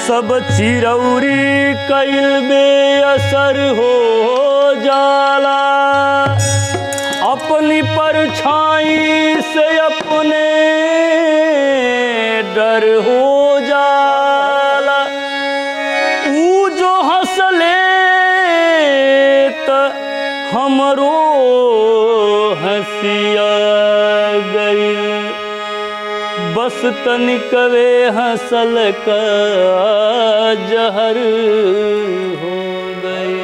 सब चिरौरी कइल बेअसर हो जाला, अपनी परछाई से अपने डर हो जाला। ऊ जो हंसले त हमरो हंसिया गइल, बस तनिकवे हंसल का जहर हो गए।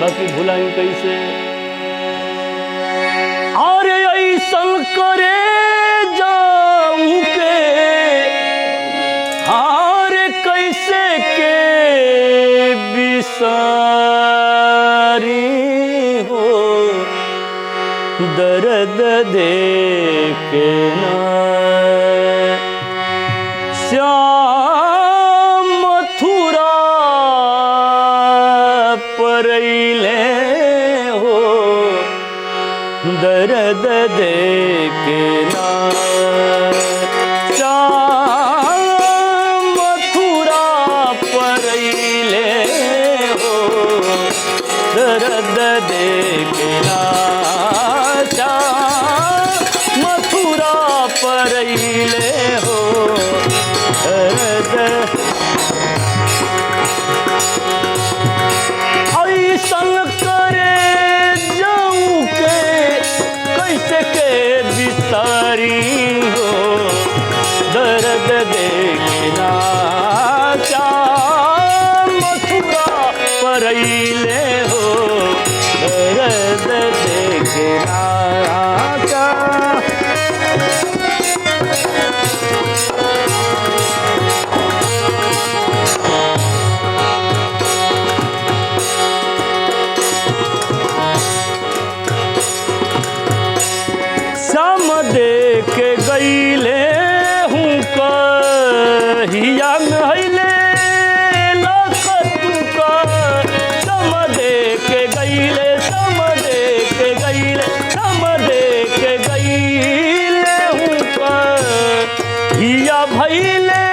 बाकी भुलाई कैसे और ऐसन करे जाऊ के हार कैसे के बिसारी हो, दर्द देखे ना श्याम मथुरा परैले हो, दर्द देखे ना श्याम मथुरा परैले हो, दर्द देखे ना मथुरा परैले हो, ऐसन करे जाऊं के कैसे के बिसारी हो, दर्द देखना मथुरा परैले हो, दर्द देखना। देख गईले हूँ कहिया नहले लखतू का, सम देख गईले सम देख गईले सम देख गईले हूँ कहिया भैले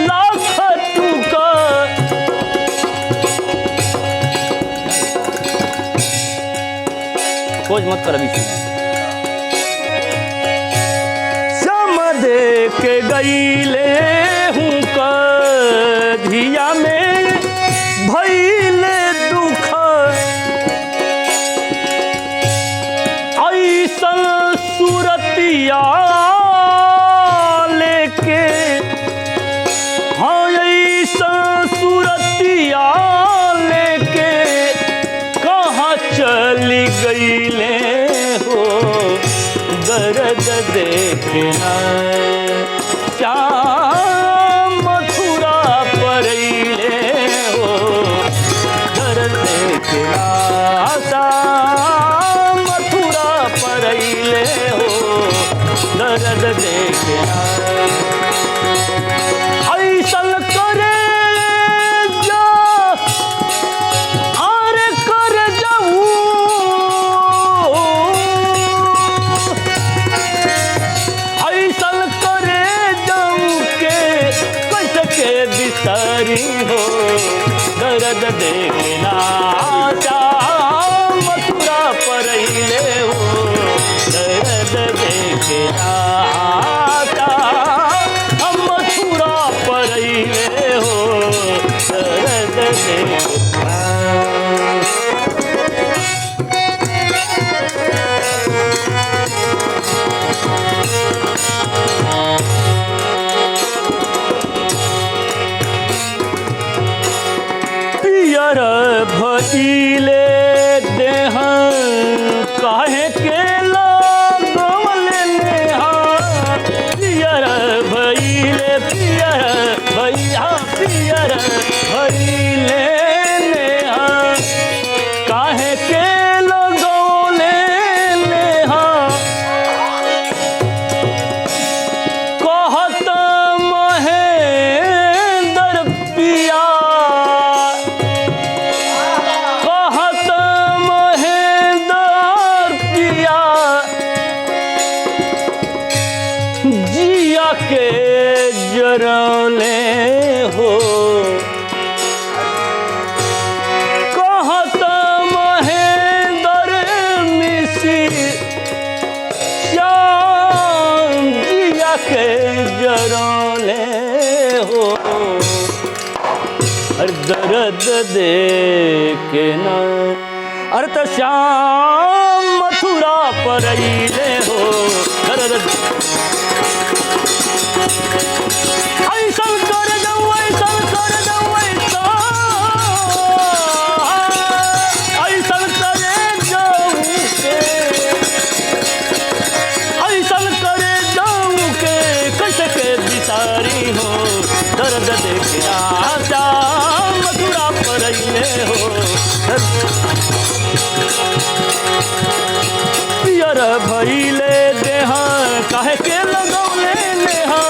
लखतू का। खोज मत कर अभी देख गईले हूँ कधिया में भइले दुख, ऐसन सूरतिया लेके हाँ ऐसन सूरतिया लेके कहाँ चली गईले हो, दर्द देखना श्याम मथुरा परैले हो, दर्द देखना श्याम मथुरा परैले हो, दर्द देखना। ऐसन करे जा आरे कर जाऊं, बिसारी हो, दर्द देखना मथुरा परैले हो, दर्द देखना जरले हो कहत महेंद्र मिसिर श्याम जिया के जरले हो अरे दर्द देखे ना अरे तो श्याम मथुरा पर अइले हो दर्द ऐसन कर दऊ ऐसन कर दऊ ऐसन करे जाऊ के ऐसन करे जाऊ के कैसे के बिसारी हो दर्द देखे आजा मथुरा पर अइले हो पियर भइले देहा काहे के लगौले नेहा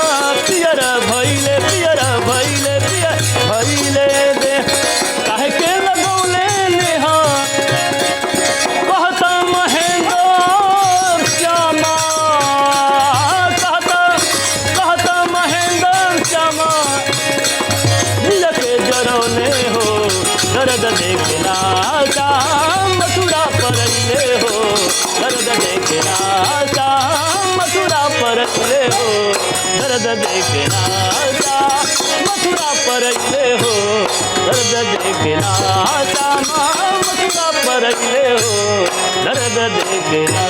पियर भइले दे काहे के लगौले नेहा कहता महेंद्र श्यामा कहता महेंद्र श्यामा दिल के जरौले हो दर्द देखना मथुरा पर अइले हो दर्द देखना मथुरा पर अइले हो दर्द देखना मथुरा पर अइले हो दर्द देखना मथुरा पर अइले हो दर्द देखना